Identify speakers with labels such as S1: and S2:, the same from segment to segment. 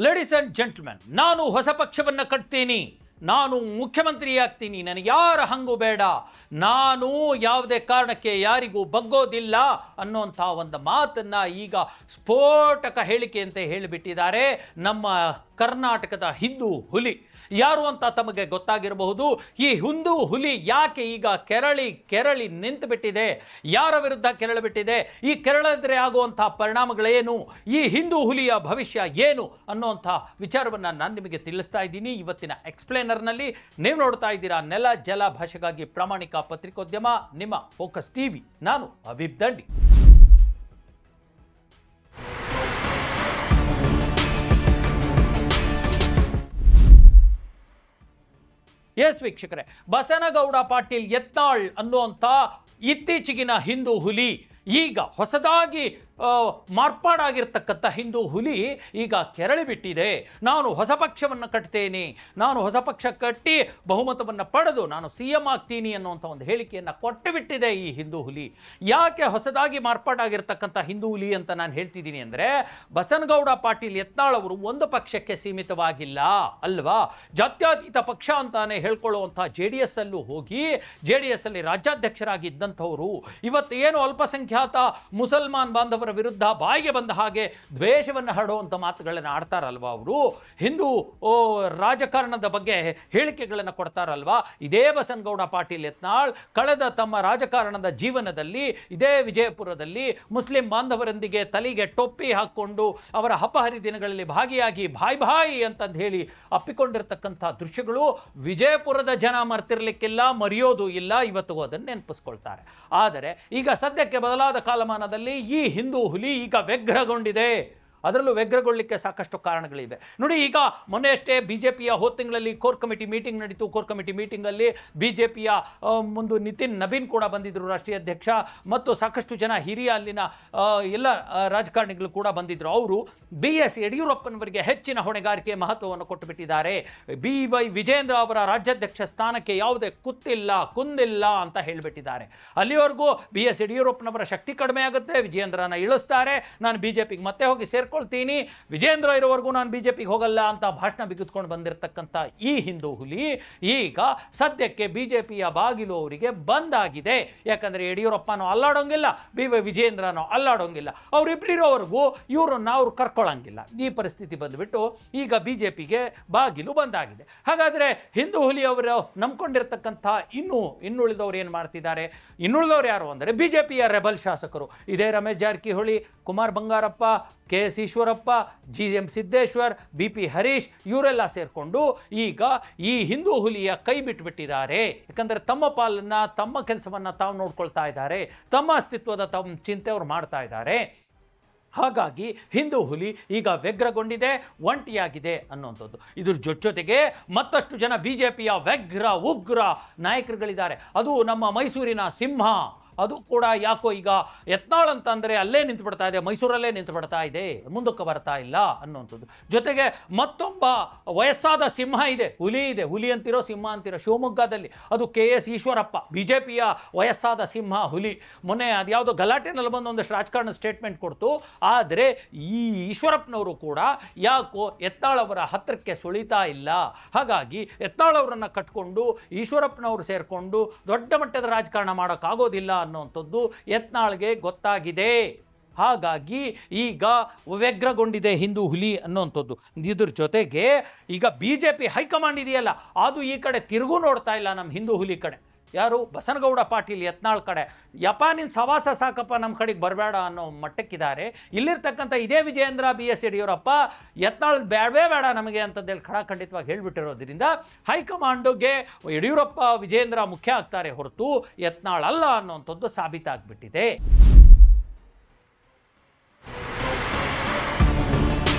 S1: Ladies and gentlemen, ನಾನು ಹೊಸ ಪಕ್ಷವನ್ನು ಕಟ್ತೀನಿ, ನಾನು ಮುಖ್ಯಮಂತ್ರಿ ಆಗ್ತೀನಿ, ನನಗೆ ಯಾರ ಹಂಗು ಬೇಡ, ನಾನು ಯಾವುದೇ ಕಾರಣಕ್ಕೆ ಯಾರಿಗೂ ಬಗ್ಗೋದಿಲ್ಲ ಅನ್ನೋಂಥ ಒಂದು ಮಾತನ್ನು ಈಗ ಸ್ಫೋಟಕ ಹೇಳಿಕೆ ಅಂತ ಹೇಳಿಬಿಟ್ಟಿದ್ದಾರೆ ನಮ್ಮ ಕರ್ನಾಟಕದ ಹಿಂದೂ ಹುಲಿ. ಯಾರು ಅಂತ ತಮಗೆ ಗೊತ್ತಾಗಿರಬಹುದು. ಈ ಹಿಂದೂ ಹುಲಿ ಯಾಕೆ ಈಗ ಕೆರಳಿ ನಿಂತು ಬಿಟ್ಟಿದೆ, ಯಾರ ವಿರುದ್ಧ ಕೆರಳಿಬಿಟ್ಟಿದೆ, ಈ ಕೆರಳಿದ್ರೆ ಆಗುವಂಥ ಪರಿಣಾಮಗಳೇನು, ಈ ಹಿಂದೂ ಹುಲಿಯ ಭವಿಷ್ಯ ಏನು ಅನ್ನೋಂಥ ವಿಚಾರವನ್ನು ನಾನು ನಿಮಗೆ ತಿಳಿಸ್ತಾ ಇದ್ದೀನಿ ಇವತ್ತಿನ ಎಕ್ಸ್ಪ್ಲೇನರ್ನಲ್ಲಿ. ನೀವು ನೋಡ್ತಾ ಇದ್ದೀರಾ ನೆಲ ಜಲ ಭಾಷೆಗಾಗಿ ಪ್ರಾಮಾಣಿಕ ಪತ್ರಿಕೋದ್ಯಮ ನಿಮ್ಮ ಫೋಕಸ್ ಟಿವಿ. ನಾನು ಅಭಿಬ್ ದಂಡಿ. ಎಸ್ ವೀಕ್ಷಕರೇ, ಬಸನಗೌಡ ಪಾಟೀಲ್ ಯತ್ನಾಳ್ ಅನ್ನುವಂಥ ಇತ್ತೀಚೆಗಿನ ಹಿಂದೂ ಹುಲಿ, ಈಗ ಹೊಸದಾಗಿ ಮಾರ್ಪಾಡಾಗಿರ್ತಕ್ಕಂಥ ಹಿಂದೂ ಹುಲಿ ಈಗ ಕೆರಳಿಬಿಟ್ಟಿದೆ. ನಾನು ಹೊಸ ಪಕ್ಷವನ್ನು ಕಟ್ತೇನೆ, ನಾನು ಹೊಸ ಪಕ್ಷ ಕಟ್ಟಿ ಬಹುಮತವನ್ನು ಪಡೆದು ನಾನು CM ಆಗ್ತೀನಿ ಅನ್ನುವಂಥ ಒಂದು ಹೇಳಿಕೆಯನ್ನು ಕೊಟ್ಟು ಬಿಟ್ಟಿದೆ ಈ ಹಿಂದೂ ಹುಲಿ. ಯಾಕೆ ಹೊಸದಾಗಿ ಮಾರ್ಪಾಡಾಗಿರ್ತಕ್ಕಂಥ ಹಿಂದೂ ಹುಲಿ ಅಂತ ನಾನು ಹೇಳ್ತಿದ್ದೀನಿ ಅಂದರೆ, ಬಸನಗೌಡ ಪಾಟೀಲ್ ಯತ್ನಾಳ್ ಅವರು ಒಂದು ಪಕ್ಷಕ್ಕೆ ಸೀಮಿತವಾಗಿಲ್ಲ ಅಲ್ವಾ, ಜಾತ್ಯತೀತ ಪಕ್ಷ ಅಂತಾನೆ ಹೇಳ್ಕೊಳ್ಳುವಂಥ JDS ಅಲ್ಲೂ ಹೋಗಿ JDS ಅಲ್ಲಿ ರಾಜ್ಯಾಧ್ಯಕ್ಷರಾಗಿ ಇದ್ದಂಥವರು ಇವತ್ತು ಏನು ಅಲ್ಪಸಂಖ್ಯಾತ ಮುಸಲ್ಮಾನ್ ಬಾಂಧವರು ವಿರುದ್ಧ ಬಾಯಿಗೆ ಬಂದ ಹಾಗೆ ದ್ವೇಷವನ್ನು ಹರಡುವಂಥ ಮಾತುಗಳನ್ನು ಆಡ್ತಾರಲ್ವ, ಅವರು ಹಿಂದೂ ರಾಜಕಾರಣದ ಬಗ್ಗೆ ಹೇಳಿಕೆಗಳನ್ನು ಕೊಡ್ತಾರಲ್ವಾ. ಇದೇ ಬಸನಗೌಡ ಪಾಟೀಲ್ ಯತ್ನಾಳ್ ಕಳೆದ ತಮ್ಮ ರಾಜಕಾರಣದ ಜೀವನದಲ್ಲಿ ಇದೇ ವಿಜಯಪುರದಲ್ಲಿ ಮುಸ್ಲಿಂ ಬಾಂಧವರೊಂದಿಗೆ ತಲೆಗೆ ಟೊಪ್ಪಿ ಹಾಕ್ಕೊಂಡು ಅವರ ಹಬ್ಬ ಹರಿದಿನಗಳಲ್ಲಿ ಭಾಗಿಯಾಗಿ ಭಾಯ್ ಅಂತಂದು ಹೇಳಿ ಅಪ್ಪಿಕೊಂಡಿರ್ತಕ್ಕಂಥ ದೃಶ್ಯಗಳು ವಿಜಯಪುರದ ಜನ ಮರ್ತಿರ್ಲಿಕ್ಕಿಲ್ಲ, ಮರೆಯೋದು ಇಲ್ಲ, ಇವತ್ತು ಅದನ್ನು ನೆನಪಿಸ್ಕೊಳ್ತಾರೆ. ಆದರೆ ಈಗ ಸದ್ಯಕ್ಕೆ ಬದಲಾದ ಕಾಲಮಾನದಲ್ಲಿ ಈ ಹಿಂದೂ ಹುಲಿ ಈಗ ವ್ಯಗ್ರಗೊಂಡಿದೆ. ಅದರಲ್ಲೂ ವ್ಯಗ್ರಗೊಳ್ಳಲಿಕ್ಕೆ ಸಾಕಷ್ಟು ಕಾರಣಗಳಿವೆ ನೋಡಿ. ಈಗ ಮೊನ್ನೆಯಷ್ಟೇ BJPಯ ಹೋದ ತಿಂಗಳಲ್ಲಿ ಕೋರ್ ಕಮಿಟಿ ಮೀಟಿಂಗ್ ನಡೀತು. ಕೋರ್ ಕಮಿಟಿ ಮೀಟಿಂಗಲ್ಲಿ BJPಯ ಮುಂದೆ ನಿತಿನ್ ನಬೀನ್ ಕೂಡ ಬಂದಿದ್ದರು, ರಾಷ್ಟ್ರೀಯ ಅಧ್ಯಕ್ಷ, ಮತ್ತು ಸಾಕಷ್ಟು ಜನ ಹಿರಿಯ ಅಲ್ಲಿನ ಎಲ್ಲ ರಾಜಕಾರಣಿಗಳು ಕೂಡ ಬಂದಿದ್ದರು. ಅವರು BS ಯಡಿಯೂರಪ್ಪನವರಿಗೆ ಹೆಚ್ಚಿನ ಹೊಣೆಗಾರಿಕೆ ಮಹತ್ವವನ್ನು ಕೊಟ್ಟುಬಿಟ್ಟಿದ್ದಾರೆ. BY ವಿಜೇಂದ್ರ ಅವರ ರಾಜ್ಯಾಧ್ಯಕ್ಷ ಸ್ಥಾನಕ್ಕೆ ಯಾವುದೇ ಕುಂದಿಲ್ಲ ಅಂತ ಹೇಳಿಬಿಟ್ಟಿದ್ದಾರೆ. ಅಲ್ಲಿವರೆಗೂ BS ಯಡಿಯೂರಪ್ಪನವರ ಶಕ್ತಿ ಕಡಿಮೆ ಆಗುತ್ತೆ, ವಿಜೇಂದ್ರನ ಇಳಿಸ್ತಾರೆ, ನಾನು BJPಗೆ ಮತ್ತೆ ಹೋಗಿ ಸೇರ್ಕೊಳ್ತೀನಿ, ವಿಜೇಂದ್ರ ಇರೋವರೆಗೂ ನಾನು BJPಗೆ ಹೋಗಲ್ಲ ಅಂತ ಭಾಷಣ ಬಿಗಿದುಕೊಂಡು ಬಂದಿರತಕ್ಕಂಥ ಈ ಹಿಂದೂ ಹುಲಿ ಈಗ ಸದ್ಯಕ್ಕೆ BJPಯ ಬಾಗಿಲು ಅವರಿಗೆ ಬಂದಾಗಿದೆ. ಯಾಕಂದರೆ ಯಡಿಯೂರಪ್ಪನೂ ಅಲ್ಲಾಡೋಂಗಿಲ್ಲ, BY ವಿಜೇಂದ್ರನೂ ಅಲ್ಲಾಡೋಂಗಿಲ್ಲ, ಅವರಿಬ್ಬರಿರೋವರೆಗೂ ಇವ್ರನ್ನ ಅವ್ರು ಕರ್ಕೊಳ್ಳೋಂಗಿಲ್ಲ. ಈ ಪರಿಸ್ಥಿತಿ ಬಂದುಬಿಟ್ಟು ಈಗ BJPಗೆ ಬಾಗಿಲು ಬಂದಾಗಿದೆ. ಹಾಗಾದರೆ ಹಿಂದೂ ಹುಲಿ ಅವರು ನಂಬ್ಕೊಂಡಿರ್ತಕ್ಕಂಥ ಇನ್ನುಳಿದವರು ಏನು ಮಾಡ್ತಿದ್ದಾರೆ? ಇನ್ನುಳಿದವರು ಯಾರು ಅಂದರೆ BJPಯ ರೆಬಲ್ ಶಾಸಕರು. ಇದೇ Ramesh Jarkiholi, Kumar Bangarappa, KS Eshwarappa, GM Siddeshwar, BP Harish ಇವರೆಲ್ಲ ಸೇರಿಕೊಂಡು ಈಗ ಈ ಹಿಂದೂ ಹುಲಿಯ ಕೈ ಬಿಟ್ಟುಬಿಟ್ಟಿದ್ದಾರೆ. ಯಾಕಂದರೆ ತಮ್ಮ ಪಾಲನ್ನು, ತಮ್ಮ ಕೆಲಸವನ್ನು ತಾವು ನೋಡ್ಕೊಳ್ತಾ ಇದ್ದಾರೆ, ತಮ್ಮ ಅಸ್ತಿತ್ವದ ತಮ್ಮ ಚಿಂತೆ ಅವರು ಮಾಡ್ತಾ ಇದ್ದಾರೆ. ಹಾಗಾಗಿ ಹಿಂದೂ ಹುಲಿ ಈಗ ವ್ಯಗ್ರಗೊಂಡಿದೆ, ಒಂಟಿಯಾಗಿದೆ ಅನ್ನುವಂಥದ್ದು. ಇದ್ರ ಜೊತೆಗೆ ಮತ್ತಷ್ಟು ಜನ BJPಯ ಉಗ್ರ ನಾಯಕರುಗಳಿದ್ದಾರೆ. ಅದು ನಮ್ಮ ಮೈಸೂರಿನ ಸಿಂಹ, ಅದು ಕೂಡ ಯಾಕೋ ಈಗ ಯತ್ನಾಳ್ ಅಂತಂದರೆ ಅಲ್ಲೇ ನಿಂತುಬಿಡ್ತಾ ಇದೆ, ಮೈಸೂರಲ್ಲೇ ನಿಂತುಬಿಡ್ತಾ ಇದೆ, ಮುಂದಕ್ಕೆ ಬರ್ತಾ ಇಲ್ಲ ಅನ್ನುವಂಥದ್ದು. ಜೊತೆಗೆ ಮತ್ತೊಬ್ಬ ವಯಸ್ಸಾದ ಸಿಂಹ ಇದೆ, ಹುಲಿ ಅಂತಿರೋ ಸಿಂಹ ಅಂತಿರೋ ಶಿವಮೊಗ್ಗದಲ್ಲಿ, ಅದು KS ಈಶ್ವರಪ್ಪ, BJPಯ ವಯಸ್ಸಾದ ಸಿಂಹ ಹುಲಿ. ಮೊನ್ನೆ ಅದು ಯಾವುದೋ ಗಲಾಟೆನಲ್ಲಿ ಬಂದು ಒಂದಷ್ಟು ರಾಜಕಾರಣ ಸ್ಟೇಟ್ಮೆಂಟ್ ಕೊಡ್ತು. ಆದರೆ ಈ ಈಶ್ವರಪ್ಪನವರು ಕೂಡ ಯಾಕೋ ಯತ್ನಾಳ್ ಅವರ ಹತ್ತಿರಕ್ಕೆ ಸುಳಿತಾ ಇಲ್ಲ. ಹಾಗಾಗಿ ಯತ್ನಾಳ್ ಅವರನ್ನು ಕಟ್ಕೊಂಡು ಈಶ್ವರಪ್ಪನವರು ಸೇರಿಕೊಂಡು ದೊಡ್ಡ ಮಟ್ಟದ ರಾಜಕಾರಣ ಮಾಡೋಕ್ಕಾಗೋದಿಲ್ಲ ಅನ್ನುವಂಥದ್ದು ಯತ್ನಾಳ್ಗೆ ಗೊತ್ತಾಗಿದೆ. ಹಾಗಾಗಿ ಈಗ ವ್ಯಗ್ರಗೊಂಡಿದೆ ಹಿಂದೂ ಹುಲಿ ಅನ್ನುವಂಥದ್ದು. ಇದ್ರ ಜೊತೆಗೆ ಈಗ BJP ಹೈಕಮಾಂಡ್ ಇದೆಯಲ್ಲ, ಅದು ಈ ಕಡೆ ತಿರುಗೂ ನೋಡ್ತಾ ಇಲ್ಲ ನಮ್ಮ ಹಿಂದೂ ಹುಲಿ ಕಡೆ. ಯಾರು? ಬಸನಗೌಡ ಪಾಟೀಲ್ ಯತ್ನಾಳ್ ಕಡೆ. ನಿನ್ನ ಸವಾಸ ಸಾಕಪ್ಪ, ನಮ್ಮ ಕಡೆಗೆ ಬರಬೇಡ ಅನ್ನೋ ಮಟ್ಟಕ್ಕಿದ್ದಾರೆ. ಇಲ್ಲಿರ್ತಕ್ಕಂಥ ಇದೇ ವಿಜೇಂದ್ರ, BS ಯಡಿಯೂರಪ್ಪ ಯತ್ನಾಳ್ ಬೇಡವೇ ಬೇಡ ನಮಗೆ ಅಂತಂದೇಳಿ ಖಡಾಖಂಡಿತವಾಗಿ ಹೇಳಿಬಿಟ್ಟಿರೋದ್ರಿಂದ ಹೈಕಮಾಂಡ್ಗೆ ಯಡಿಯೂರಪ್ಪ, ವಿಜೇಂದ್ರ ಮುಖ್ಯ ಆಗ್ತಾರೆ ಹೊರತು ಯತ್ನಾಳ್ ಅಲ್ಲ ಅನ್ನೋಂಥದ್ದು ಸಾಬೀತಾಗ್ಬಿಟ್ಟಿದೆ.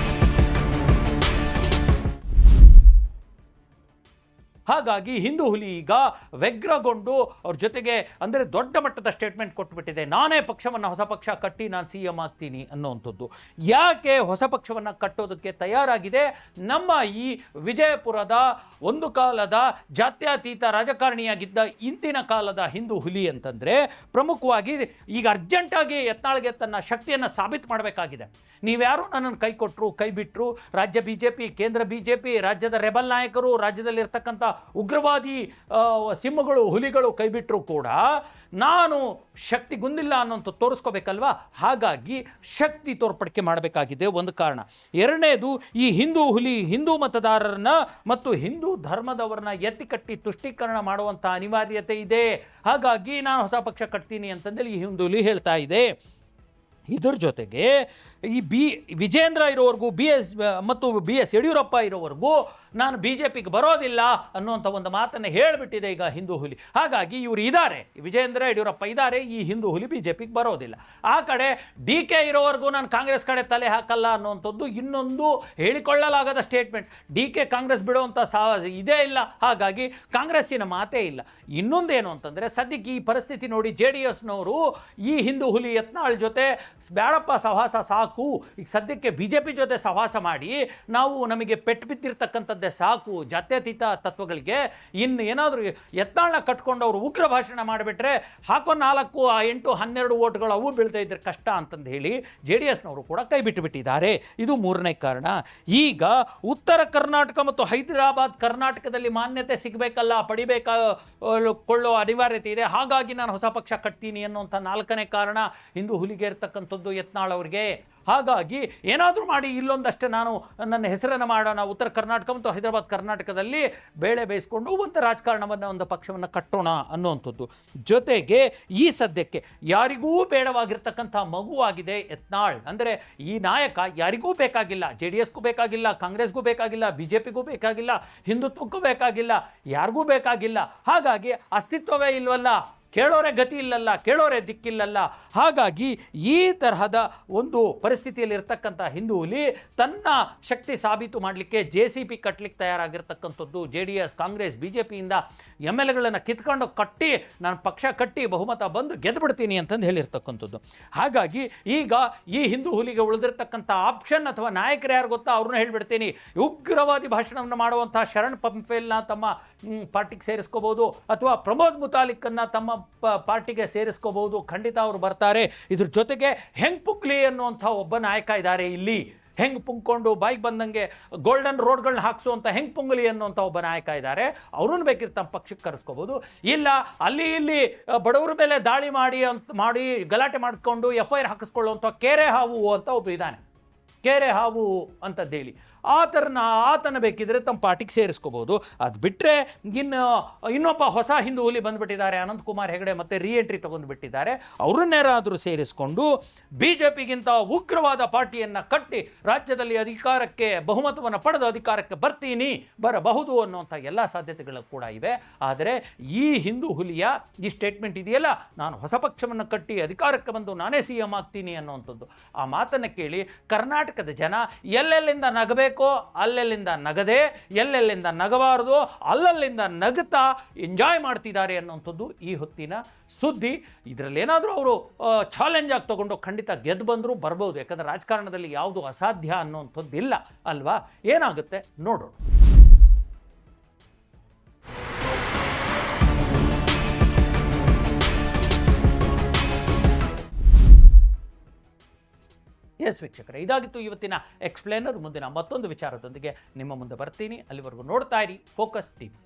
S1: ಹಾಗಾಗಿ ಹಿಂದೂ ಹುಲಿ ಈಗ ವ್ಯಗ್ರಗೊಂಡು ಅವ್ರ ಜೊತೆಗೆ ಅಂದರೆ ದೊಡ್ಡ ಮಟ್ಟದ ಸ್ಟೇಟ್ಮೆಂಟ್ ಕೊಟ್ಬಿಟ್ಟಿದೆ. ನಾನೇ ಪಕ್ಷವನ್ನು ಹೊಸ ಪಕ್ಷ ಕಟ್ಟಿ ನಾನು CM ಆಗ್ತೀನಿ ಅನ್ನೋವಂಥದ್ದು. ಯಾಕೆ ಹೊಸ ಪಕ್ಷವನ್ನು ಕಟ್ಟೋದಕ್ಕೆ ತಯಾರಾಗಿದೆ? ನಮ್ಮ ಈ ವಿಜಯಪುರದ ಒಂದು ಕಾಲದ ಜಾತ್ಯತೀತ ರಾಜಕಾರಣಿಯಾಗಿದ್ದ ಇಂದಿನ ಕಾಲದ ಹಿಂದೂ ಹುಲಿ ಅಂತಂದರೆ ಪ್ರಮುಖವಾಗಿ ಈಗ ಅರ್ಜೆಂಟಾಗಿ ಯತ್ನಾಳ್ಗೆ ತನ್ನ ಶಕ್ತಿಯನ್ನು ಸಾಬೀತು ಮಾಡಬೇಕಾಗಿದೆ. ನೀವ್ಯಾರು ನನ್ನನ್ನು ಕೈ ಕೊಟ್ಟರು, ಕೈ ಬಿಟ್ಟರು, ರಾಜ್ಯ BJP, ಕೇಂದ್ರ BJP, ರಾಜ್ಯದ ರೆಬಲ್ ನಾಯಕರು, ರಾಜ್ಯದಲ್ಲಿರ್ತಕ್ಕಂಥ ಉಗ್ರವಾದಿ ಸಿಂಹಗಳು, ಹುಲಿಗಳು ಕೈ ಬಿಟ್ಟರು ಕೂಡ ನಾನು ಶಕ್ತಿಗುಂದಿಲ್ಲ ಅನ್ನೋಂಥ ತೋರಿಸ್ಕೋಬೇಕಲ್ವಾ? ಹಾಗಾಗಿ ಶಕ್ತಿ ತೋರ್ಪಡಿಕೆ ಮಾಡಬೇಕಾಗಿದೆ, ಒಂದು ಕಾರಣ. ಎರಡನೇದು, ಈ ಹಿಂದೂ ಹುಲಿ ಹಿಂದೂ ಮತದಾರರನ್ನ ಮತ್ತು ಹಿಂದೂ ಧರ್ಮದವರನ್ನ ಎತ್ತಿಕಟ್ಟಿ ತುಷ್ಟೀಕರಣ ಮಾಡುವಂಥ ಅನಿವಾರ್ಯತೆ ಇದೆ. ಹಾಗಾಗಿ ನಾನು ಹೊಸ ಪಕ್ಷ ಕಟ್ತೀನಿ ಅಂತಂದೇಳಿ ಈ ಹಿಂದೂ ಹುಲಿ ಹೇಳ್ತಾ ಇದೆ. ಇದ್ರ ಜೊತೆಗೆ ಈ ವಿಜೇಂದ್ರ ಇರೋವರೆಗೂ ಮತ್ತು BS ಯಡಿಯೂರಪ್ಪ ಇರೋವರೆಗೂ ನಾನು BJPಗೆ ಬರೋದಿಲ್ಲ ಅನ್ನುವಂಥ ಒಂದು ಮಾತನ್ನು ಹೇಳಿಬಿಟ್ಟಿದೆ ಈಗ ಹಿಂದೂ ಹುಲಿ. ಹಾಗಾಗಿ ಇವರು ಇದ್ದಾರೆ, ವಿಜೇಂದ್ರ ಯಡಿಯೂರಪ್ಪ ಇದ್ದಾರೆ, ಈ ಹಿಂದೂ ಹುಲಿ BJPಗೆ ಬರೋದಿಲ್ಲ. ಆ ಕಡೆ DK ಇರೋವರೆಗೂ ನಾನು ಕಾಂಗ್ರೆಸ್ ಕಡೆ ತಲೆ ಹಾಕಲ್ಲ ಅನ್ನುವಂಥದ್ದು ಇನ್ನೊಂದು ಹೇಳಿಕೊಳ್ಳಲಾಗದ ಸ್ಟೇಟ್ಮೆಂಟ್. DK ಕಾಂಗ್ರೆಸ್ ಬಿಡುವಂಥ ಇದೇ ಇಲ್ಲ, ಹಾಗಾಗಿ ಕಾಂಗ್ರೆಸ್ಸಿನ ಮಾತೇ ಇಲ್ಲ. ಇನ್ನೊಂದೇನು ಅಂತಂದರೆ ಸದ್ಯಕ್ಕೆ ಈ ಪರಿಸ್ಥಿತಿ ನೋಡಿ JDSನವರು ಈ ಹಿಂದೂ ಹುಲಿ ಯತ್ನಾಳ್ ಜೊತೆ ಬೇಡಪ್ಪ ಸಹವಾಸ ಸಾಕು, ಈಗ ಸದ್ಯಕ್ಕೆ BJP ಜೊತೆ ಸಹವಾಸ ಮಾಡಿ ನಾವು ನಮಗೆ ಪೆಟ್ಟು ಬಿದ್ದಿರ್ತಕ್ಕಂಥದ್ದೇ ಸಾಕು ಜಾತ್ಯತೀತ ತತ್ವಗಳಿಗೆ, ಇನ್ನು ಏನಾದರೂ ಯತ್ನಾಳನ್ನ ಕಟ್ಕೊಂಡು ಅವರು ಉಗ್ರ ಭಾಷಣ ಮಾಡಿಬಿಟ್ರೆ ಹಾಕೋ 4, 8, 12 ಓಟ್ಗಳು ಅವು ಬೀಳ್ತಾ ಇದ್ರೆ ಕಷ್ಟ ಅಂತಂದು ಹೇಳಿ JDSನವರು ಕೂಡ ಕೈ ಬಿಟ್ಟುಬಿಟ್ಟಿದ್ದಾರೆ. ಇದು ಮೂರನೇ ಕಾರಣ. ಈಗ ಉತ್ತರ ಕರ್ನಾಟಕ ಮತ್ತು ಹೈದರಾಬಾದ್ ಕರ್ನಾಟಕದಲ್ಲಿ ಮಾನ್ಯತೆ ಸಿಗಬೇಕಲ್ಲ, ಕೊಳ್ಳೋ ಅನಿವಾರ್ಯತೆ ಇದೆ. ಹಾಗಾಗಿ ನಾನು ಹೊಸ ಪಕ್ಷ ಕಟ್ತೀನಿ ಅನ್ನೋಂಥ 4ನೇ ಕಾರಣ ಹಿಂದೂ ಹುಲಿಗೆ ಇರ್ತಕ್ಕಂಥದ್ದು ಯತ್ನಾಳ್ ಅವ್ರಿಗೆ. ಹಾಗಾಗಿ ಏನಾದರೂ ಮಾಡಿ ಇಲ್ಲೊಂದಷ್ಟೇ ನಾನು ನನ್ನ ಹೆಸರನ್ನು ಮಾಡೋಣ, ಉತ್ತರ ಕರ್ನಾಟಕ ಮತ್ತು ಹೈದರಾಬಾದ್ ಕರ್ನಾಟಕದಲ್ಲಿ ಬೇಳೆ ಬೇಯಿಸ್ಕೊಂಡು ಒಂದು ರಾಜಕಾರಣವನ್ನು, ಒಂದು ಪಕ್ಷವನ್ನು ಕಟ್ಟೋಣ ಅನ್ನುವಂಥದ್ದು. ಜೊತೆಗೆ ಈ ಸದ್ಯಕ್ಕೆ ಯಾರಿಗೂ ಬೇಡವಾಗಿರ್ತಕ್ಕಂಥ ಮಗುವಾಗಿದೆ ಯತ್ನಾಳ್. ಅಂದರೆ ಈ ನಾಯಕ ಯಾರಿಗೂ ಬೇಕಾಗಿಲ್ಲ, JDSಗೂ ಬೇಕಾಗಿಲ್ಲ, ಕಾಂಗ್ರೆಸ್ಗೂ ಬೇಕಾಗಿಲ್ಲ, BJPಗೂ ಬೇಕಾಗಿಲ್ಲ, ಹಿಂದುತ್ವಕ್ಕೂ ಬೇಕಾಗಿಲ್ಲ, ಯಾರಿಗೂ ಬೇಕಾಗಿಲ್ಲ. ಹಾಗಾಗಿ ಅಸ್ತಿತ್ವವೇ ಇಲ್ವಲ್ಲ, ಕೇಳೋರೆ ಗತಿ ಇಲ್ಲಲ್ಲ, ಕೇಳೋರೆ ದಿಕ್ಕಿಲ್ಲಲ್ಲ. ಹಾಗಾಗಿ ಈ ತರಹದ ಒಂದು ಪರಿಸ್ಥಿತಿಯಲ್ಲಿರ್ತಕ್ಕಂಥ ಹಿಂದೂ ಹುಲಿ ತನ್ನ ಶಕ್ತಿ ಸಾಬೀತು ಮಾಡಲಿಕ್ಕೆ JCP ಕಟ್ಟಲಿಕ್ಕೆ ತಯಾರಾಗಿರ್ತಕ್ಕಂಥದ್ದು. JDS, ಕಾಂಗ್ರೆಸ್, BJPಯಿಂದ MLAಗಳನ್ನು ಕಿತ್ಕೊಂಡು ಕಟ್ಟಿ ನಾನು ಪಕ್ಷ ಕಟ್ಟಿ ಬಹುಮತ ಬಂದು ಗೆದ್ದುಬಿಡ್ತೀನಿ ಅಂತಂದು ಹೇಳಿರ್ತಕ್ಕಂಥದ್ದು. ಹಾಗಾಗಿ ಈಗ ಈ ಹಿಂದೂ ಹುಲಿಗೆ ಉಳಿದಿರ್ತಕ್ಕಂಥ ಆಪ್ಷನ್ ಅಥವಾ ನಾಯಕರು ಯಾರು ಗೊತ್ತಾ, ಅವ್ರನ್ನ ಹೇಳಿಬಿಡ್ತೀನಿ. ಉಗ್ರವಾದಿ ಭಾಷಣವನ್ನು ಮಾಡುವಂಥ ಶರಣ್ ಪಂಪೇಲ್ನ ತಮ್ಮ ಪಾರ್ಟಿಗೆ ಸೇರಿಸ್ಕೋಬೋದು, ಅಥವಾ ಪ್ರಮೋದ್ ಮುತಾಲಿಕನ್ನು ತಮ್ಮ ಪಾರ್ಟಿಗೆ ಸೇರಿಸ್ಕೋಬಹುದು. ಖಂಡಿತ ಅವರು ಬರ್ತಾರೆ. ಇದ್ರ ಜೊತೆಗೆ ಹೆಂಗ್ ಪುಕ್ಲಿ ಅನ್ನುವಂಥ ಒಬ್ಬ ನಾಯಕ ಇದ್ದಾರೆ ಇಲ್ಲಿ. ಹೆಂಗೆ ಪುಂಕೊಂಡು ಬಾಯಿಗೆ ಬಂದಂಗೆ ಗೋಲ್ಡನ್ ರೋಡ್ಗಳನ್ನ ಹಾಕ್ಸುವಂಥ ಹೆಂಗೆ ಪುಂಗಲಿ ಅನ್ನುವಂಥ ಒಬ್ಬ ನಾಯಕ ಇದ್ದಾರೆ. ಅವ್ರನ್ನ ಬೇಕಿದ್ರೆ ತಮ್ಮ ಪಕ್ಷಕ್ಕೆ ಕರೆಸ್ಕೋಬೋದು. ಇಲ್ಲ ಅಲ್ಲಿ ಇಲ್ಲಿ ಬಡವರ ಮೇಲೆ ದಾಳಿ ಮಾಡಿ ಗಲಾಟೆ ಮಾಡಿಕೊಂಡು FIR ಹಾಕಿಸ್ಕೊಳ್ಳುವಂಥ ಕೆರೆ ಹಾವು ಅಂತ ಒಬ್ಬ ಇದ್ದಾನೆ, ಕೆರೆ ಹಾವು ಅಂತದ್ದೇಳಿ ಆತನ ಬೇಕಿದ್ರೆ ತಮ್ಮ ಪಾರ್ಟಿಗೆ ಸೇರಿಸ್ಕೋಬೋದು. ಅದು ಬಿಟ್ಟರೆ ಇನ್ನೊಬ್ಬ ಹೊಸ ಹಿಂದೂ ಹುಲಿ ಬಂದುಬಿಟ್ಟಿದ್ದಾರೆ, ಅನಂತಕುಮಾರ್ ಹೆಗಡೆ, ಮತ್ತು ರೀಎಂಟ್ರಿ ತೊಗೊಂಡುಬಿಟ್ಟಿದ್ದಾರೆ. ಅವ್ರನ್ನೇನಾದರೂ ಸೇರಿಸ್ಕೊಂಡು BJPಗಿಂತ ಉಗ್ರವಾದ ಪಾರ್ಟಿಯನ್ನು ಕಟ್ಟಿ ರಾಜ್ಯದಲ್ಲಿ ಅಧಿಕಾರಕ್ಕೆ ಬಹುಮತವನ್ನು ಪಡೆದು ಅಧಿಕಾರಕ್ಕೆ ಬರಬಹುದು ಅನ್ನುವಂಥ ಎಲ್ಲ ಸಾಧ್ಯತೆಗಳು ಕೂಡ ಇವೆ. ಆದರೆ ಈ ಹಿಂದೂ ಹುಲಿಯ ಈ ಸ್ಟೇಟ್ಮೆಂಟ್ ಇದೆಯಲ್ಲ, ನಾನು ಹೊಸ ಪಕ್ಷವನ್ನು ಕಟ್ಟಿ ಅಧಿಕಾರಕ್ಕೆ ಬಂದು ನಾನೇ CM ಆಗ್ತೀನಿ ಅನ್ನುವಂಥದ್ದು, ಆ ಮಾತನ್ನು ಕೇಳಿ ಕರ್ನಾಟಕದ ಜನ ಎಲ್ಲೆಲ್ಲಿಂದ ನಗಬೇಕು ಅಲ್ಲೆಲ್ಲಿಂದ ನಗದೆ, ಎಲ್ಲೆಲ್ಲಿಂದ ನಗಬಾರದು ಅಲ್ಲಲ್ಲಿಂದ ನಗುತ್ತಾ ಎಂಜಾಯ್ ಮಾಡ್ತಿದ್ದಾರೆ ಅನ್ನುವಂಥದ್ದು ಈ ಹೊತ್ತಿನ ಸುದ್ದಿ. ಇದರಲ್ಲಿ ಏನಾದರೂ ಅವರು ಚಾಲೆಂಜ್ ಆಗಿ ತಗೊಂಡು ಖಂಡಿತ ಗೆದ್ದು ಬಂದರೂ ಬರ್ಬೋದು. ಯಾಕಂದರೆ ರಾಜಕಾರಣದಲ್ಲಿ ಯಾವುದು ಅಸಾಧ್ಯ ಅನ್ನುವಂಥದ್ದು ಇಲ್ಲ ಅಲ್ವಾ? ಏನಾಗುತ್ತೆ ನೋಡೋಣ. ಎಸ್ ವೀಕ್ಷಕರೇ, ಇದಾಗಿತ್ತು ಇವತ್ತಿನ ಎಕ್ಸ್ಪ್ಲೇನರ್. ಮುಂದಿನ ಮತ್ತೊಂದು ವಿಚಾರದೊಂದಿಗೆ ನಿಮ್ಮ ಮುಂದೆ ಬರ್ತೀನಿ. ಅಲ್ಲಿವರೆಗೂ ನೋಡ್ತಾ ಇರಿ ಫೋಕಸ್ ಟಿವಿ.